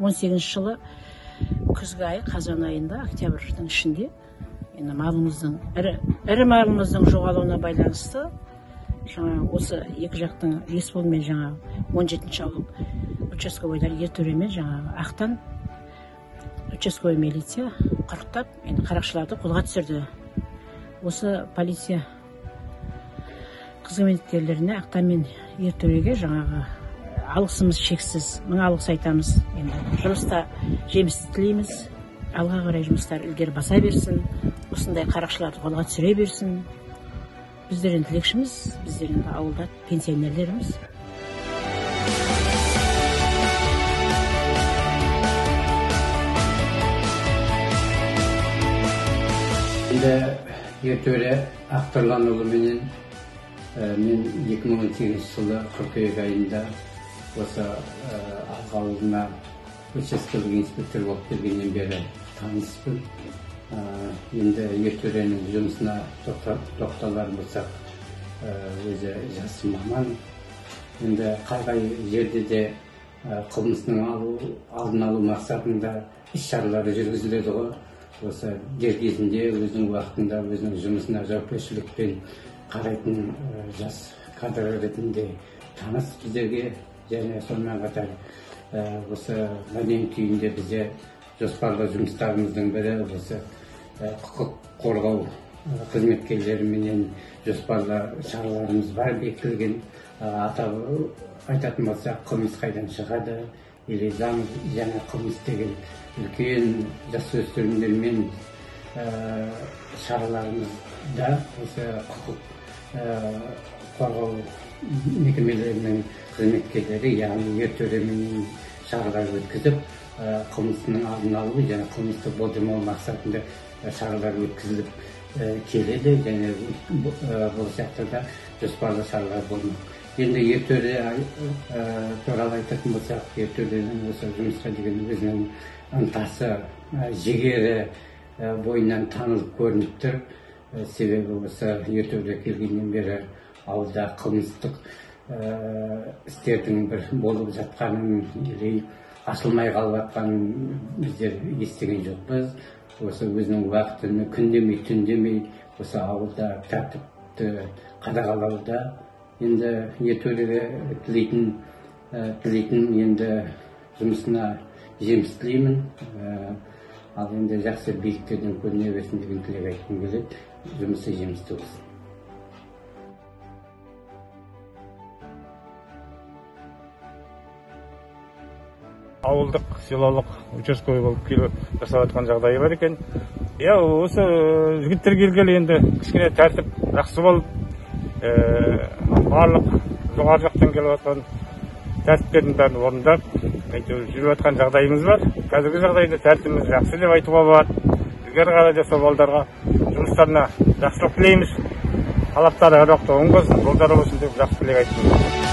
2018 жылы күзгі ай, қазан айында, октябрьдің ішінде енді малымыздың, ірі малымыздың жоғалуына байланысты жаңа осы екі жақтың Есболмен жаңа 17-ші ауыл участковойлар ертөремен жаңа Ақтан участковый милиция құрықтап, енді қарақшыларды қолға түсірді. Осы полиция қызметкерлеріне Ақтан мен ертөреге жаңағы алғысымыз шексіз, мың алғыс айтамыз. Енді жұмыста жеміс тілейміз, алға қарай жұмыстар ілгері баса берсін, осындай қарақшыларды қолға түсіре берсін. Біздер енді тілекшіміз, біздер енді ауылда пенсионерлеріміз. Енді ертөре Ақтарланұлы менен мен 2018 жылы қыркүйек айында осы ауылына участковый инспектор болып келгеннен бері таныспын. Енді ертөренің жұмысына тоқталар болсақ, өзі жас маман. Енді қай жерде де қылмыстың алдын алу мақсатында іс-шаралары жүргізіледі ғой. Осы дер кезінде өзінің уақытында өзінің жұмысына жауапкершілікпен қарайтын жас кадр ретінде таныс біздерге, және сонымен қатар осы мәден күйінде бізде жоспарлы жұмыстарымыздың бірі осы құқық қорғау қызметкерлеріменен жоспарлы шараларымыз бар бекітілген. Атап айтатын болсақ, қылмыс қайдан шығады, или заң және қылмыс деген үлкен жасөспірімдермен шараларымызда осы құқық қорғау мекемелерінің қызметкерлері, яғни ертөремен шаралар өткізіп, қылмыстың алдын алу және қылмысты болдырмау мақсатында шаралар өткізіліп келеді, және болашақта да жоспарлы шаралар болмақ. Енді ертөре туралы айтатын болсақ, ертөренің осы жұмысқа деген өзінің ынтасы, жігері бойынан танылып көрініп тұр. Себебі осы ертөре келгеннен бері ауылда қылмыстық істердің бір болып жатқанын, ашылмай қалып жатқанын біздер естіген жоқпыз. Осы өзінің уақытын күндемей, түндемей осы ауылда тәртіпті қадағалауда. Енді ертөреге тілейтін енді жұмысына жеміс тілеймін. Ал енді жақсы биіктерден көріне берсін деген тілек айтқым келеді. Жұмысы жемісті болсын. Ауылдық, селолық участковый болып келіп жасап жатқан жағдайы бар екен. Осы жігіттер келгелі енді кішкене тәртіп жақсы болып, барлық жоғары жақтан келіп жатқан тәртіптердің бәрін орындап, жүріп жатқан жағдайымыз бар. Қазіргі жағдайда тәртібіміз жақсы деп айтуға болады. Ілгері қарай да сол балдарға жұмыстарына жақсылық тілейміз. Талаптары әр уақытта оң болсын, жолдары болсын деп жақсы тілек айтып